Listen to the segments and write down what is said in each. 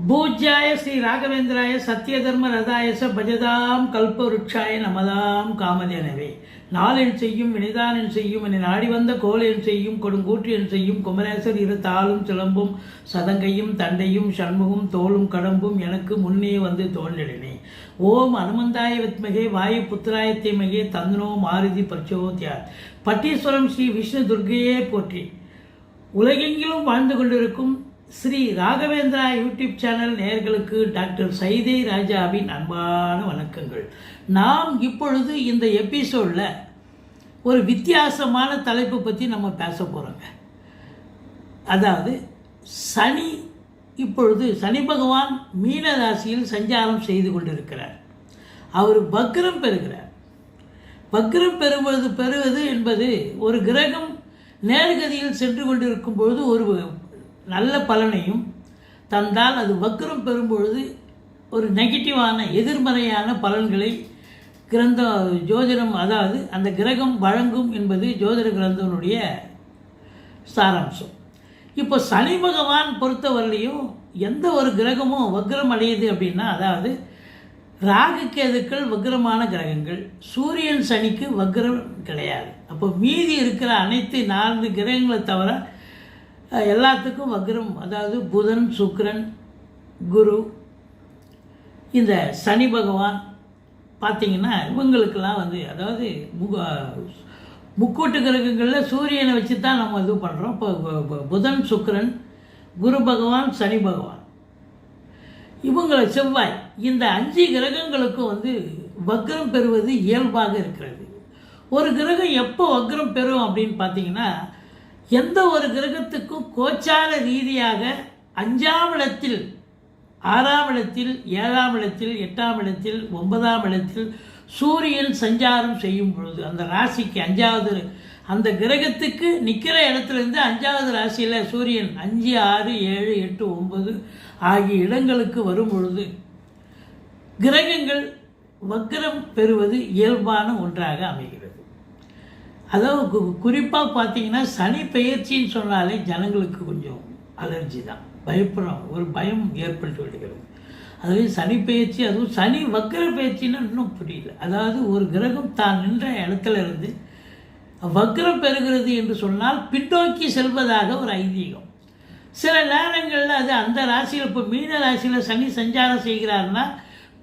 பூஜ்யாய ஸ்ரீ ராகவேந்திராய சத்யதர்ம ரதாயச பஜதாம் கல்பவருட்சாய நமதாம் காமதேனவே. நாளென் செய்யும் வினிதானென் செய்யும் என்னை நாடி வந்த கோலென் செய்யும் கொடுங்கூற்று என் செய்யும் குமரேசர் இரு தாளும் சிலம்பும் சதங்கையும் தண்டையும் சண்முகம் தோளும் கடம்பும் எனக்கு முன்னே வந்து தோன்றினே. ஓம் அனுமந்தாய வித்மகே வாயு புத்திராய தீமகே தந்தனோ மாருதி பிரச்சோத்யார். பட்டீஸ்வரம் ஸ்ரீ விஷ்ணு துர்கையே போற்றி. உலகெங்கிலும் வாழ்ந்து கொண்டிருக்கும் ஸ்ரீ ராகவேந்திரா யூடியூப் சேனல் நேயர்களுக்கு டாக்டர் சைதை ராஜாவின் அன்பான வணக்கங்கள். நாம் இப்பொழுது இந்த எபிசோடில் ஒரு வித்தியாசமான தலைப்பு பற்றி நம்ம பேச போகிறோங்க. அதாவது சனி பகவான் மீன ராசியில் சஞ்சாரம் செய்து கொண்டிருக்கிறார். அவர் வக்ரம் பெறுகிறார். வக்ரம் பெறுவது என்பது ஒரு கிரகம் நேர்கதியில் சென்று கொண்டிருக்கும் பொழுது ஒரு நல்ல பலனையும் தந்தால், அது வக்ரம் பெறும்பொழுது ஒரு நெகட்டிவான எதிர்மறையான பலன்களை ஜோதிடம், அதாவது அந்த கிரகம் வழங்கும் என்பது ஜோதிட கிரந்தனுடைய சாராம்சம். இப்போ சனி பகவான் பொறுத்தவரையிலையும் எந்த ஒரு கிரகமும் வக்ரம் அடையுது அப்படின்னா, அதாவது ராகு கேதுக்கள் வக்ரமான கிரகங்கள், சூரியன் சனிக்கு வக்ரம் கிடையாது. அப்போ மீதி இருக்கிற அனைத்து 4 கிரகங்களை தவிர எல்லாத்துக்கும் வக்ரம். அதாவது புதன், சுக்கிரன், குரு, இந்த சனி பகவான் பார்த்திங்கன்னா இவங்களுக்கெல்லாம் அதாவது முக்கூட்டு கிரகங்களில் சூரியனை வச்சு தான் நம்ம இது பண்ணுறோம். இப்போ புதன், சுக்கிரன், குரு பகவான், சனி பகவான், இவங்களை செவ்வாய், இந்த 5 கிரகங்களுக்கும் வக்ரம் பெறுவது இயல்பாக இருக்கிறது. ஒரு கிரகம் எப்போ வக்ரம் பெறும் அப்படின்னு பார்த்தீங்கன்னா, எந்த ஒரு கிரகத்துக்கும் கோச்சார ரீதியாக 5ஆம் இடத்தில், 6ஆம் இடத்தில், 7ஆம் இடத்தில், 8ஆம் இடத்தில், 9ஆம் இடத்தில் சூரியன் சஞ்சாரம் செய்யும் பொழுது அந்த ராசிக்கு 5வது அந்த கிரகத்துக்கு நிற்கிற இடத்துலேருந்து 5வது ராசியில் சூரியன் 5, 6, 7, 8, 9 ஆகிய இடங்களுக்கு வரும் பொழுது கிரகங்கள் வக்ரம் பெறுவது இயல்பான ஒன்றாக அமைகிறது. அதாவது குறிப்பாக பார்த்தீங்கன்னா சனி பெயர்ச்சின்னு சொன்னாலே ஜனங்களுக்கு கொஞ்சம் அலர்ஜி தான், பயப்படுறோம், ஒரு பயம் ஏற்பட்டு விடுகிறது. அதுவே சனி பெயர்ச்சி, அதுவும் சனி வக்ர பயிற்சின்னா இன்னும் புரியல. அதாவது ஒரு கிரகம் தான் நின்ற இடத்துல இருந்து வக்ரம் பெறுகிறது என்று சொன்னால் பின்னோக்கி செல்வதாக ஒரு ஐதீகம். சில நேரங்களில் அது அந்த ராசியில், இப்போ மீன ராசியில் சனி சஞ்சாரம் செய்கிறாருன்னா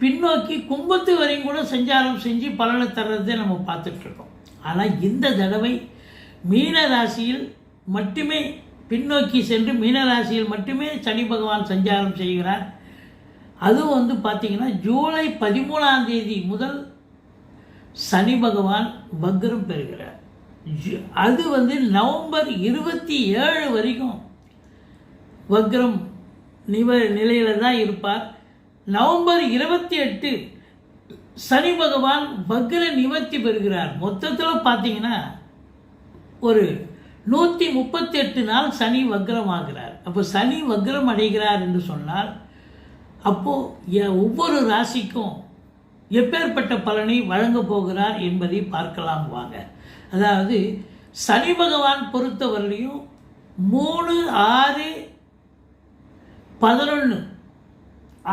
பின்னோக்கி கும்பத்து வரையும் கூட சஞ்சாரம் செஞ்சு பலனை தர்றதை நம்ம பார்த்துட்ருக்கோம். ஆனால் இந்த தடவை மீன ராசியில் மட்டுமே பின்னோக்கி சென்று மீன ராசியில் மட்டுமே சனி பகவான் சஞ்சாரம் செய்கிறார். அதுவும் பார்த்திங்கன்னா ஜூலை 13ஆம் தேதி முதல் சனி பகவான் வக்ரம் பெறுகிறார். அது நவம்பர் 27 வரைக்கும் வக்ரம் நிலையில் தான் இருப்பார். நவம்பர் 28 சனி பகவான் வக்ர நிவர்த்தி பெறுகிறார். மொத்தத்தில் பார்த்தீங்கன்னா ஒரு 138 நாள் சனி வக்ரம் ஆகிறார். அப்போ சனி வக்ரம் அடைகிறார் என்று சொன்னால், அப்போது ஒவ்வொரு ராசிக்கும் எப்பேற்பட்ட பலனை வழங்கப் போகிறார் என்பதை பார்க்கலாம் வாங்க. அதாவது சனி பகவான் பொறுத்தவரையிலையும் 3, 6, 11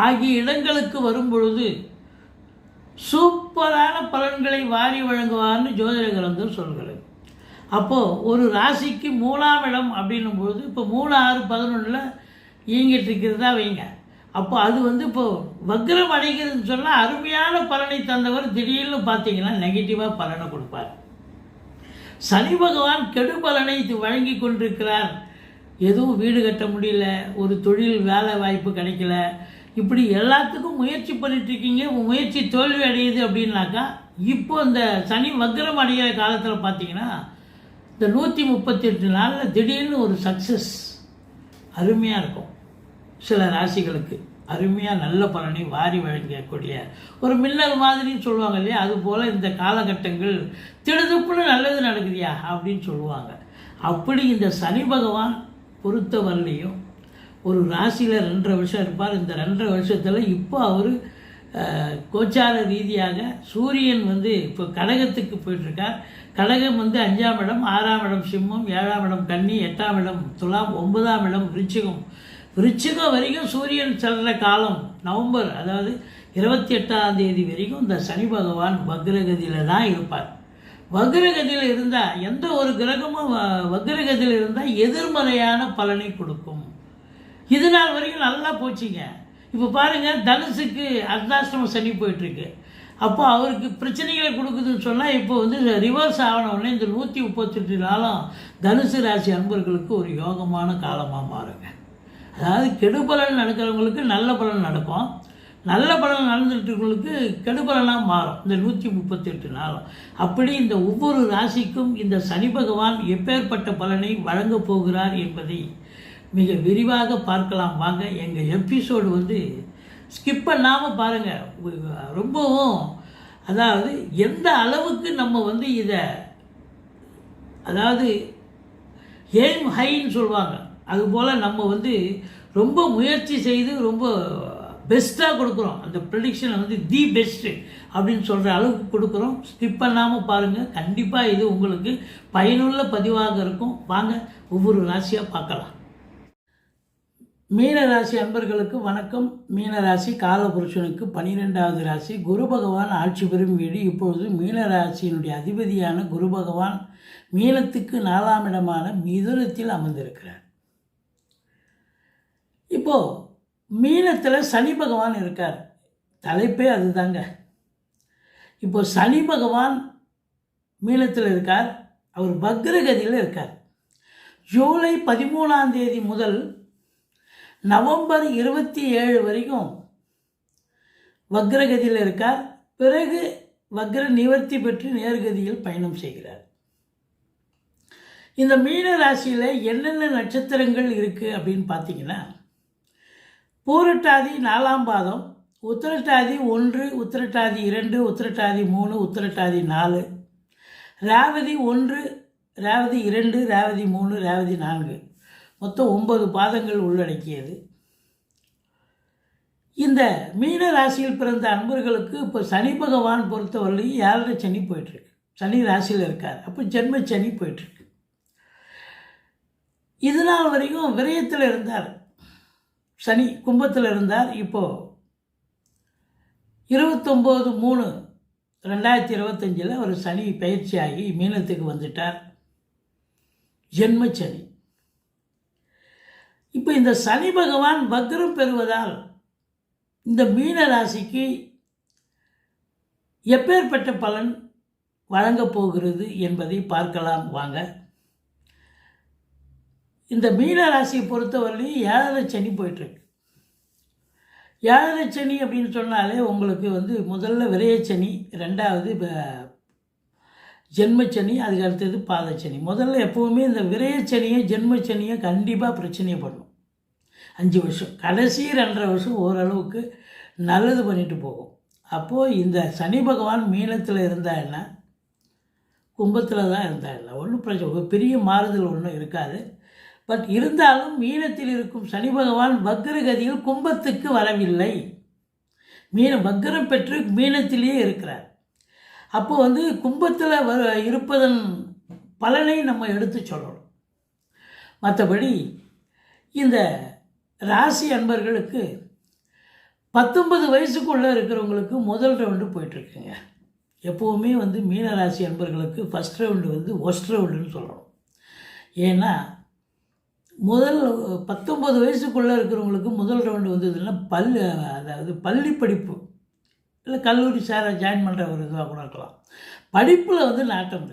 ஆகிய இடங்களுக்கு வரும் பொழுது சூப்பரான பலன்களை வாரி வழங்குவார்னு ஜோதிட கிரந்தம் சொல்கிறது. அப்போது ஒரு ராசிக்கு 3ஆம் இடம் அப்படின்னும்போது, இப்போ 3, 6, 11 இயங்கிட்டு இருக்கிறதா வைங்க. அப்போ அது இப்போது வக்ரம் அடைகிறதுன்னு சொன்னால் அருமையான பலனை தந்தவர் திடீர்னு பார்த்தீங்கன்னா நெகட்டிவாக பலனை கொடுப்பார். சனி பகவான் கெடு பலனை வழங்கி கொண்டிருக்கிறார். எதுவும் வீடு கட்ட முடியல, ஒரு தொழில் வேலை வாய்ப்பு கிடைக்கல, இப்படி எல்லாத்துக்கும் முயற்சி பண்ணிட்டுருக்கீங்க, முயற்சி தோல்வி அடையுது அப்படின்னாக்கா, இப்போ இந்த சனி வக்ரம் அடைகிற காலத்தில் பார்த்தீங்கன்னா இந்த 138 நாளில் திடீர்னு ஒரு சக்ஸஸ் அருமையாக இருக்கும். சில ராசிகளுக்கு அருமையாக நல்ல பலனை வாரி வழங்கக்கூடிய ஒரு மின்னல் மாதிரின்னு சொல்லுவாங்க இல்லையா, அதுபோல் இந்த காலகட்டங்கள் திடுதுப்புன்னு நல்லது நடக்குதியா அப்படின்னு சொல்லுவாங்க. அப்படி இந்த சனி பகவான் பொறுத்தவரையிலையும் ஒரு ராசியில் 2.5 வருஷம் இருப்பார். இந்த 2.5 வருஷத்தில் இப்போ அவர் கோச்சார ரீதியாக சூரியன் இப்போ கடகத்துக்கு போயிட்டுருக்கார். கடகம் 5ஆம் இடம், 6ஆம் இடம் சிம்மம், 7ஆம் இடம் கன்னி, 8ஆம் இடம் துலாம், 9ஆம் இடம் விருச்சிகம், விருச்சிகம் வரைக்கும் சூரியன் செல்கிற காலம் நவம்பர், அதாவது 28ஆம் தேதி வரைக்கும் இந்த சனி பகவான் வக்ரகதியில் தான் இருப்பார். வக்ரகதியில் இருந்தால், எந்த ஒரு கிரகமும் வக்ரகதியில் இருந்தால் எதிர்மறையான பலனை கொடுக்கும். இது நாள் வரைக்கும் நல்லா போச்சுங்க. இப்போ பாருங்கள், தனுசுக்கு அர்த்தாஷ்டம சனி போயிட்டுருக்கு. அப்போ அவருக்கு பிரச்சனைகளை கொடுக்குதுன்னு சொன்னால், இப்போ வந்து ரிவர்ஸ் ஆகணுன்னே இந்த 138 நாளும் தனுசு ராசி அன்பர்களுக்கு ஒரு யோகமான காலமாக மாறுங்க. அதாவது கெடுபலன் நடக்கிறவங்களுக்கு நல்ல பலன் நடக்கும், நல்ல பலன் நடந்துகிட்டவங்களுக்கு கெடுபலனாக மாறும் இந்த 138 நாளும். அப்படி இந்த ஒவ்வொரு ராசிக்கும் இந்த சனி பகவான் எப்பேற்பட்ட பலனை வழங்கப் போகிறார் என்பதை மிக விரிவாக பார்க்கலாம் வாங்க. எங்கள் எபிசோடு வந்து ஸ்கிப் பண்ணாமல் பாருங்கள். ரொம்பவும், அதாவது எந்த அளவுக்கு நம்ம வந்து இதை, அதாவது எய்ம் ஹைன்னு சொல்லுவாங்க, அதுபோல் நம்ம வந்து ரொம்ப முயற்சி செய்து ரொம்ப பெஸ்ட்டாக கொடுக்குறோம். அந்த ப்ரெடிக்ஷனை வந்து தி பெஸ்ட்டு அப்படின்னு சொல்கிற அளவுக்கு கொடுக்குறோம். ஸ்கிப் பண்ணாமல் பாருங்கள். கண்டிப்பாக இது உங்களுக்கு பயனுள்ள பதிவாக இருக்கும். வாங்க ஒவ்வொரு ராசியாக பார்க்கலாம். மீனராசி அன்பர்களுக்கு வணக்கம். மீனராசி காலபுருஷனுக்கு 12வது ராசி. குரு பகவான் ஆட்சி பெறும் வீடு. இப்பொழுது மீனராசியினுடைய அதிபதியான குரு பகவான் மீனத்துக்கு 4ஆம் இடமான மிதுனத்தில் அமர்ந்திருக்கிறார். இப்போது மீனத்தில் சனி பகவான் இருக்கார். தலைப்பே அதுதாங்க. இப்போ சனி பகவான் மீனத்தில் இருக்கார். அவர் வக்ரகதியில் இருக்கார். ஜூலை 13ஆம் தேதி முதல் நவம்பர் 27 வரைக்கும் வக்ரகதியில் இருக்கார். பிறகு வக்ர நிவர்த்தி பெற்று நேர்கதியில் பயணம் செய்கிறார். இந்த மீன ராசியில் என்னென்ன நட்சத்திரங்கள் இருக்குது அப்படின்னு பார்த்தீங்கன்னா, பூரட்டாதி 4ஆம் பாதம், உத்திரட்டாதி 1, உத்திரட்டாதி 2, உத்திரட்டாதி 3, உத்திரட்டாதி 4, ரேவதி 1, ரேவதி 2, ரேவதி 3, ரேவதி 4, மொத்தம் 9 பாதங்கள் உள்ளடக்கியது. இந்த மீன ராசியில் பிறந்த அன்பர்களுக்கு இப்போ சனி பகவான் பொறுத்தவரையும் 7.5 சனி போயிட்டுருக்கு. சனி ராசியில் இருக்கார். அப்போ ஜென்ம சனி போயிட்டுருக்கு. இது நாள் வரைக்கும் விரயத்தில் இருந்தார். சனி கும்பத்தில் இருந்தார். இப்போது 29/3/2025 ஒரு சனி பயிற்சியாகி மீனத்துக்கு வந்துட்டார். ஜென்ம சனி. இப்போ இந்த சனி பகவான் வக்ரம் பெறுவதால் இந்த மீன ராசிக்கு எப்பேற்பட்ட பலன் வழங்கப் போகிறது என்பதை பார்க்கலாம் வாங்க. இந்த மீன ராசியை பொறுத்தவரையிலும் 7.5 சனி போயிட்டுருக்கு. 7.5 சனி அப்படின்னு சொன்னாலே உங்களுக்கு வந்து முதல்ல விரயச்சனி, 2வது ஜென்மச்சனி, அதுக்கு அடுத்தது பாதச்சனி. முதல்ல எப்போவுமே இந்த விரயச்சனியை ஜென்மச்சனியை கண்டிப்பாக பிரச்சனையை பண்ணும். 5 வருஷம், கடைசி 2.5 வருஷம் ஓரளவுக்கு நல்லது பண்ணிட்டு போகும். அப்போது இந்த சனி பகவான் மீனத்தில் இருந்தால் என்ன, கும்பத்தில் தான் இருந்தால் என்ன, ஒன்றும் பிரச்சனை, ஒரு பெரிய மாறுதல் ஒன்றும் இருக்காது. பட் இருந்தாலும் மீனத்தில் இருக்கும் சனி பகவான் வக்ரகதியில் கும்பத்துக்கு வரவில்லை. வக்ரம் பெற்று மீனத்திலேயே இருக்கிறார். அப்போ வந்து கும்பத்தில் இருப்பதன் பலனை நம்ம எடுத்து சொல்லணும். மற்றபடி இந்த ராசி அன்பர்களுக்கு 19 வயசுக்குள்ளே இருக்கிறவங்களுக்கு முதல் ரவுண்டு போயிட்டுருக்குங்க. எப்போவுமே வந்து மீன ராசி அன்பர்களுக்கு ஃபஸ்ட் ரவுண்டு வந்து ஒஸ்ட் ரவுண்டுன்னு சொல்லணும். ஏன்னா முதல் 19 வயசுக்குள்ளே இருக்கிறவங்களுக்கு முதல் ரவுண்டு வந்ததுன்னா அதாவது பள்ளி படிப்பு இல்லை கல்லூரி ஜாயின் பண்ணுற ஒரு இதுவாக கூட இருக்கலாம். படிப்பில் வந்து நாட்டம்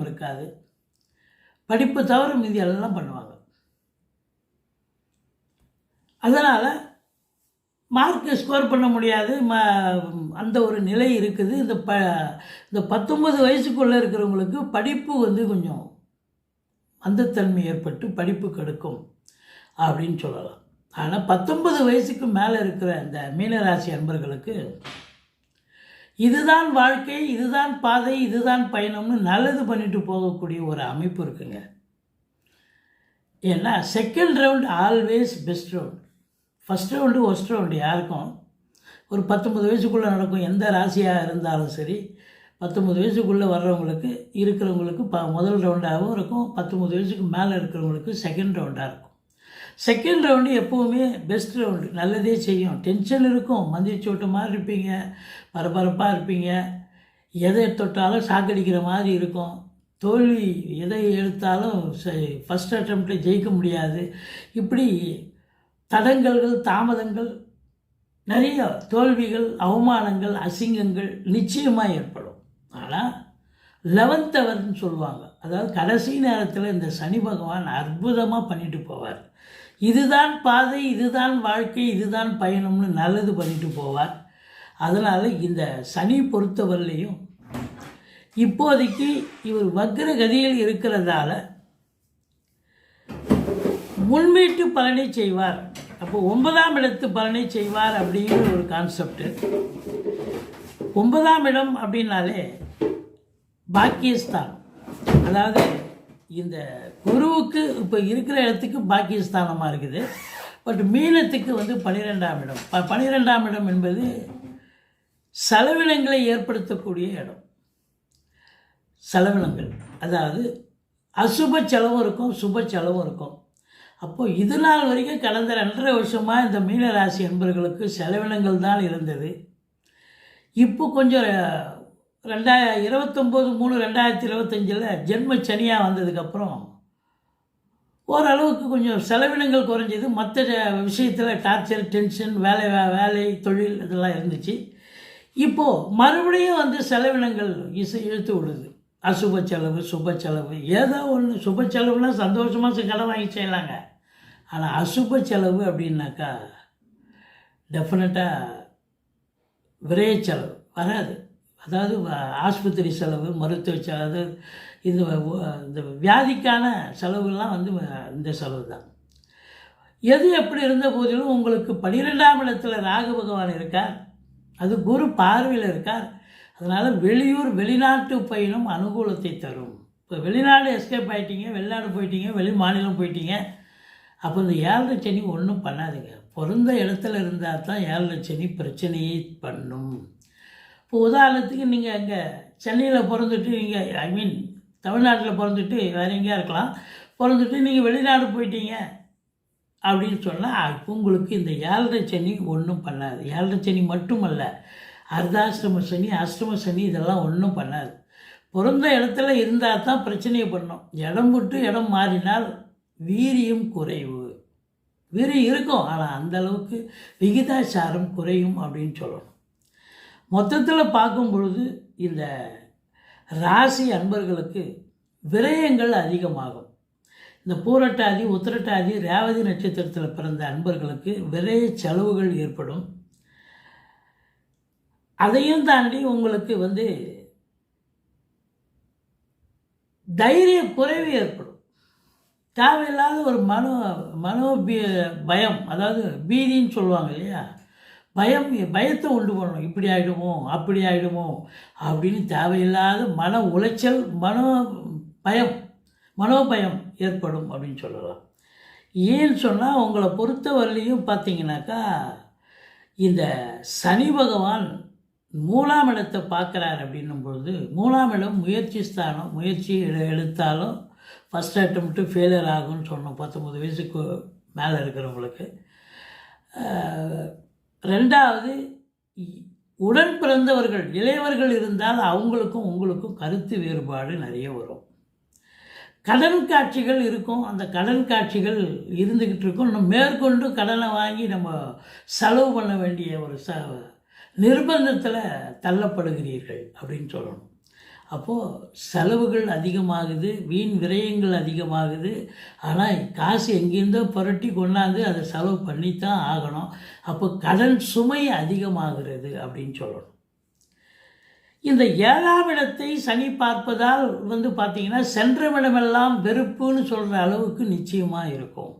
இருக்காது. படிப்பு தவிர மீதி எல்லாம் பண்ணுவாங்க. அதனால் மார்க்கு ஸ்கோர் பண்ண முடியாது, அந்த ஒரு நிலை இருக்குது. இந்த 19 வயசுக்குள்ளே இருக்கிறவங்களுக்கு படிப்பு வந்து கொஞ்சம் மந்தத்தன்மை ஏற்பட்டு படிப்பு கெடுக்கும் அப்படின்னு சொல்லலாம். ஆனால் 19 வயசுக்கு மேலே இருக்கிற இந்த மீனராசி அன்பர்களுக்கு இதுதான் வாழ்க்கை, இதுதான் பாதை, இதுதான் பயணம்னு நல்லது பண்ணிட்டு போகக்கூடிய ஒரு அமைப்பு இருக்குங்க. ஏன்னா second round always best round. First round worst round யாருக்கும் ஒரு 19 வயசுக்குள்ளே நடக்கும். எந்த ராசியாக இருந்தாலும் சரி 19 வயசுக்குள்ளே வர்றவங்களுக்கு இருக்கிறவங்களுக்கு முதல் ரவுண்டாகவும் இருக்கும். 19 வயசுக்கு மேலே இருக்கிறவங்களுக்கு செகண்ட் ரவுண்டாக இருக்கும். செகண்ட் ரவுண்டு எப்போவுமே பெஸ்ட் ரவுண்டு, நல்லதே செய்யும். டென்ஷன் இருக்கும், மந்திரிச்சோட்ட மாதிரி இருப்பீங்க, பரபரப்பாக இருப்பீங்க, எதை தொட்டாலும் சாக்கடிக்கிற மாதிரி இருக்கும். தோல்வி எதை எடுத்தாலும் ஃபஸ்ட் அட்டம்ப்டில் ஜெயிக்க முடியாது. இப்படி தடங்கல்கள், தாமதங்கள், நிறைய தோல்விகள், அவமானங்கள், அசிங்கங்கள் நிச்சயமாக ஏற்படும். ஆனால் 11th ஹவர்னு சொல்லுவாங்க, அதாவது கடைசி நேரத்தில் இந்த சனி பகவான் அற்புதமாக பண்ணிட்டு போவார். இதுதான் பாதை, இதுதான் வாழ்க்கை, இதுதான் பயணம்னு நல்லது பண்ணிட்டு போவார். அதனால் இந்த சனி பொறுத்தவரையிலையும் இப்போதைக்கு இவர் வக்ர கதியில் இருக்கிறதால முன்வீட்டு பலனை செய்வார். அப்போ 9ஆம் இடத்து பலனை செய்வார் அப்படிங்கிற ஒரு கான்செப்டு. 9ஆம் இடம் அப்படின்னாலே பாக்கியஸ்தானம், அதாவது இந்த குருவுக்கு இப்போ இருக்கிற இடத்துக்கு பாக்கியஸ்தானமாக இருக்குது. பட் மீனத்துக்கு 12ஆம் இடம். 12ஆம் இடம் என்பது செலவினங்களை ஏற்படுத்தக்கூடிய இடம். செலவினங்கள், அதாவது அசுப செலவும் இருக்கும், சுப செலவும் இருக்கும். அப்போது இது நாள் வரைக்கும் கடந்த 2.5 வருஷமாக இந்த மீனராசி என்பவர்களுக்கு செலவினங்கள் தான் இருந்தது. இப்போ கொஞ்சம் 29/3/2025 ஜென்ம சனியாக வந்ததுக்கப்புறம் ஓரளவுக்கு கொஞ்சம் செலவினங்கள் குறைஞ்சது. மற்ற விஷயத்தில் டார்ச்சர், டென்ஷன், வேலை, தொழில் இதெல்லாம் இருந்துச்சு. இப்போது மறுபடியும் செலவினங்கள் இழுத்து விடுது. அசுப செலவு, சுப செலவு, ஏதோ ஒன்று. சுப செலவுனா சந்தோஷமாக கடன் வாங்கி செய்யலாங்க. ஆனால் அசுப செலவு அப்படின்னாக்கா டெஃபினட்டாக விரைய செலவு வராது. அதாவது ஆஸ்பத்திரி செலவு, மருத்துவ செலவு, இந்த வியாதிக்கான செலவுலாம் இந்த செலவு தான். எது எப்படி இருந்த போதிலும் உங்களுக்கு 12ஆம் இடத்துல ராகு பகவான் இருக்கார், அது குரு பார்வையில் இருக்கார். அதனால் வெளியூர் வெளிநாட்டு பயணம் அனுகூலத்தை தரும். இப்போ வெளிநாடு எஸ்கேப் ஆகிட்டீங்க, வெளிநாடு போயிட்டீங்க, வெளி மாநிலம் போயிட்டீங்க, அப்போ இந்த 7.5 சனி ஒன்றும் பண்ணாதுங்க. பிறந்த இடத்துல இருந்தால் தான் 7.5 சனி பிரச்சனையை பண்ணும். இப்போ உதாரணத்துக்கு நீங்கள் அங்கே சென்னையில் பிறந்துட்டு, நீங்கள் தமிழ்நாட்டில் பிறந்துட்டு வேறு எங்கேயா இருக்கலாம், பிறந்துட்டு நீங்கள் வெளிநாடு போயிட்டீங்க அப்படின்னு சொன்னால் இப்போ உங்களுக்கு இந்த 7.5 சனி ஒன்றும் பண்ணாது. 7.5 சனி மட்டுமல்ல, அர்த்தாஷ்டம சனி, அஷ்டம சனி இதெல்லாம் ஒன்றும் பண்ணாது. பிறந்த இடத்துல இருந்தால் தான் பிரச்சனையை பண்ணும். இடம் விட்டு இடம் மாறினால் வீரியம் குறைவு. வீரியம் இருக்கும், ஆனால் அந்தளவுக்கு விகிதாச்சாரம் குறையும் அப்படின்னு சொல்லணும். மொத்தத்தில் பார்க்கும் பொழுது இந்த ராசி அன்பர்களுக்கு விரயங்கள் அதிகமாகும். இந்த பூரட்டாதி, உத்திரட்டாதி, ரேவதி நட்சத்திரத்தில் பிறந்த அன்பர்களுக்கு விரய செலவுகள் ஏற்படும். அதையும் தாண்டி உங்களுக்கு தைரிய குறைவு ஏற்படும். தேவையில்லாத ஒரு மனோ பயம், அதாவது பீதின்னு சொல்லுவாங்க இல்லையா, பயத்தை உண்டு பண்ணணும். இப்படி ஆகிடுமோ, அப்படி ஆகிடுமோ அப்படின்னு தேவையில்லாத மன உளைச்சல், மனோபயம் ஏற்படும் அப்படின்னு சொல்லலாம். ஏன்னு சொன்னால் உங்களை பொறுத்தவரையிலையும் பார்த்தீங்கன்னாக்கா இந்த சனி பகவான் 3ஆம் இடத்தை பார்க்குறார் அப்படின்னும் பொழுது, 3ஆம் இடம் முயற்சி ஸ்தானம். முயற்சி எடுத்தாலும் ஃபஸ்ட் அட்டம்ப்ட்டு ஃபெயிலியர் ஆகும்னு சொன்னோம் 19 வயசுக்கு மேலே இருக்கிறவங்களுக்கு. 2வது, உடன் பிறந்தவர்கள் இளையவர்கள் இருந்தால் அவங்களுக்கும் உங்களுக்கும் கருத்து வேறுபாடு நிறைய வரும். கடன் காட்சிகள் இருக்கும், அந்த கடன் காட்சிகள் இருந்துக்கிட்டு இருக்கும். நம்ம மேற்கொண்டு கடனை வாங்கி நம்ம செலவு பண்ண வேண்டிய ஒரு நிர்பந்தத்தில் தள்ளப்படுகிறீர்கள் அப்படின்னு சொல்லணும். அப்போது செலவுகள் அதிகமாகுது, வீண் விரயங்கள் அதிகமாகுது. ஆனால் காசு எங்கேருந்தோ புரட்டி கொண்டாந்து அதை செலவு பண்ணித்தான் ஆகணும். அப்போ கடன் சுமை அதிகமாகிறது அப்படின்னு சொல்லணும். இந்த 7ஆம் இடத்தை சனி பார்ப்பதால் பார்த்தீங்கன்னா சென்றமிடமெல்லாம் வெறுப்புன்னு சொல்கிற அளவுக்கு நிச்சயமாக இருக்கும்.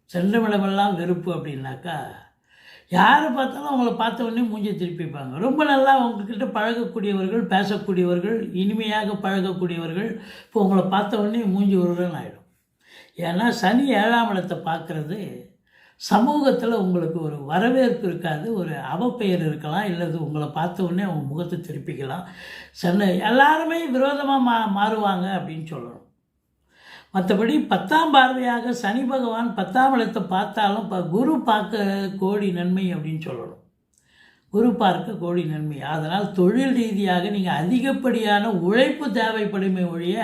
சென்றமிடமெல்லாம் வெறுப்பு அப்படின்னாக்கா யாரை பார்த்தாலும் அவங்கள பார்த்த உடனே மூஞ்சி திருப்பிப்பாங்க. ரொம்ப நல்லா அவங்கக்கிட்ட பழகக்கூடியவர்கள், பேசக்கூடியவர்கள், இனிமையாக பழகக்கூடியவர்கள் இப்போ உங்களை பார்த்த உடனே மூஞ்சி ஒருவன் ஆகிடும். ஏன்னா சனி 7ஆம் இடத்தை பார்க்குறது சமூகத்தில் உங்களுக்கு ஒரு வரவேற்பு இருக்காது, ஒரு அவப்பெயர் இருக்கலாம், இல்லது உங்களை பார்த்த உடனே அவங்க முகத்தை திருப்பிக்கலாம். எல்லாருமே விரோதமாக மாறுவாங்க அப்படின்னு சொல்லணும். மற்றபடி 10ஆம் பார்வையாக சனி பகவான் 10ஆம் இடத்தை பார்த்தாலும் குரு பார்க்க கோடி நன்மை அப்படின்னு சொல்லணும். குரு பார்க்க கோடி நன்மை. அதனால் தொழில் ரீதியாக நீங்கள் அதிகப்படியான உழைப்பு தேவைப்படுமே ஒழிய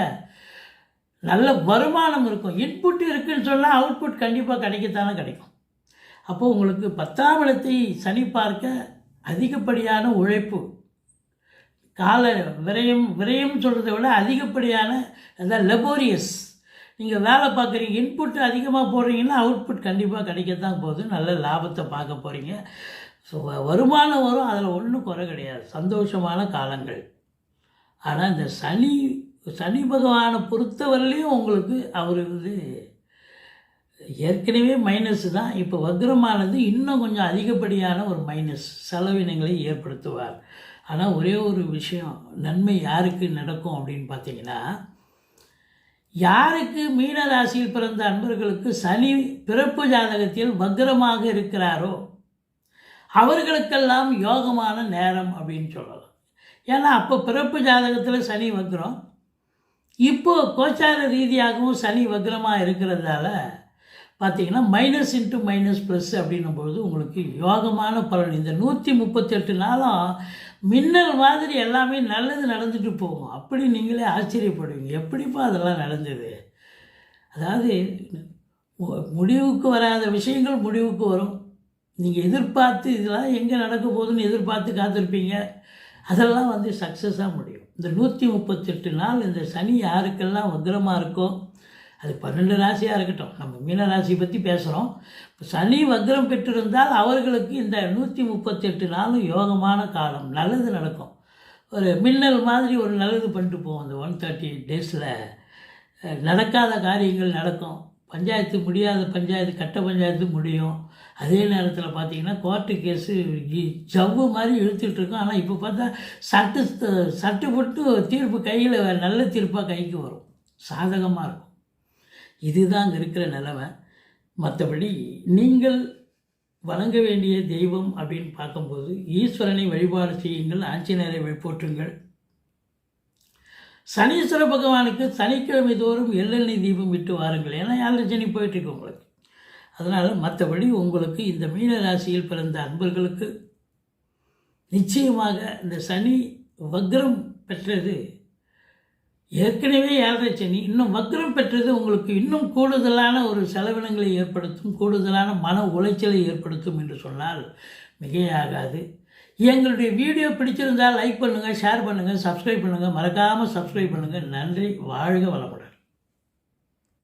நல்ல வருமானம் இருக்கும். இன்புட் இருக்குதுன்னு சொன்னால் அவுட்புட் கண்டிப்பாக கிடைக்கத்தானே கிடைக்கும். அப்போது உங்களுக்கு 10ஆம் இடத்தை சனி பார்க்க அதிகப்படியான உழைப்பு, கால விரயம் சொல்கிறத விட அதிகப்படியான அதான் லெபோரியஸ். நீங்கள் வேலை பார்க்குறீங்க, இன்புட் அதிகமாக போடுறீங்கன்னா அவுட்புட் கண்டிப்பாக கிடைக்கத்தான் போகுது. நல்ல லாபத்தை பார்க்க போகிறீங்க. ஸோ வருமானம் வரும், அதில் ஒன்றும் குறை கிடையாது. சந்தோஷமான காலங்கள். ஆனால் இந்த சனி பகவானை பொறுத்தவரையிலையும் உங்களுக்கு அவர் ஏற்கனவே மைனஸ் தான். இப்போ வக்ரமானது இன்னும் கொஞ்சம் அதிகப்படியான ஒரு மைனஸ் செலவினங்களை ஏற்படுத்துவார். ஆனால் ஒரே ஒரு விஷயம், நன்மை யாருக்கு நடக்கும் அப்படின்னு பார்த்தீங்கன்னா, யாருக்கு மீன ராசியில் பிறந்த அன்பர்களுக்கு சனி பிறப்பு ஜாதகத்தில் வக்ரமாக இருக்கிறாரோ அவர்களுக்கெல்லாம் யோகமான நேரம் அப்படின்னு சொல்லலாம். ஏன்னா அப்போ பிறப்பு ஜாதகத்தில் சனி வக்ரம், இப்போது கோச்சார ரீதியாகவும் சனி வக்ரமாக இருக்கிறதால பார்த்திங்கன்னா மைனஸ் இன்ட்டு மைனஸ் ப்ளஸ் அப்படின்னும் பொழுது உங்களுக்கு யோகமான பலன். இந்த 138 நாளும் மின்னல் மாதிரி எல்லாமே நல்லது நடந்துட்டு போகும். அப்படி நீங்களே ஆச்சரியப்படுவீங்க, எப்படிப்பா அதெல்லாம் நடந்தது. அதாவது முடிவுக்கு வராத விஷயங்கள் முடிவுக்கு வரும். நீங்கள் எதிர்பார்த்து இதெல்லாம் எங்கே நடக்க போகுதுன்னு எதிர்பார்த்து காத்திருப்பீங்க, அதெல்லாம் சக்ஸஸாக முடியும். இந்த 138 நாள் இந்த சனி யாருக்கெல்லாம் வக்ரமாக இருக்கோ, அது 12 ராசியாக இருக்கட்டும், நம்ம மீன ராசி பற்றி பேசுகிறோம். சனி வக்ரம் பெற்றிருந்தால் அவர்களுக்கு இந்த 138 நாளும் யோகமான காலம், நல்லது நடக்கும். ஒரு மின்னல் மாதிரி ஒரு நல்லது பண்ணிட்டு போவோம். அந்த 138 டேஸில் நடக்காத காரியங்கள் நடக்கும். பஞ்சாயத்து முடியாத பஞ்சாயத்து, கட்ட பஞ்சாயத்து முடியும். அதே நேரத்தில் பார்த்திங்கன்னா கோர்ட்டு கேஸு ஜவ்வு மாதிரி இழுத்துட்ருக்கோம். ஆனால் இப்போ பார்த்தா சட்டு போட்டு தீர்ப்பு கையில் நல்ல தீர்ப்பாக கைக்கு வரும், சாதகமாக இருக்கும். இதுதான் அங்கே இருக்கிற நிலைமை. மற்றபடி நீங்கள் வணங்க வேண்டிய தெய்வம் அப்படின்னு பார்க்கும்போது ஈஸ்வரனை வழிபாடு செய்யுங்கள், ஆஞ்சநேயரை போற்றுங்கள். சனீஸ்வர பகவானுக்கு சனிக்கிழமை தோறும் எள்ளெண்ணெய் தீபம் விட்டு வாருங்கள். ஏன்னா 7 சனி போயிட்டுருக்கு உங்களுக்கு. அதனால் மற்றபடி உங்களுக்கு இந்த மீன ராசியில் பிறந்த அன்பர்களுக்கு நிச்சயமாக இந்த சனி வக்ரம் பெற்றது, ஏற்கனவே 7 சனி, இன்னும் வக்ரம் பெற்றது உங்களுக்கு இன்னும் கூடுதலான ஒரு செலவினங்களை ஏற்படுத்தும், கூடுதலான மன உளைச்சலை ஏற்படுத்தும் என்று சொன்னால் மிகையாகாது. எங்களுடைய வீடியோ பிடிச்சிருந்தால் லைக் பண்ணுங்கள், ஷேர் பண்ணுங்கள், சப்ஸ்கிரைப் பண்ணுங்கள், மறக்காமல் சப்ஸ்கிரைப் பண்ணுங்கள். நன்றி, வாழ்க வளமுடன்.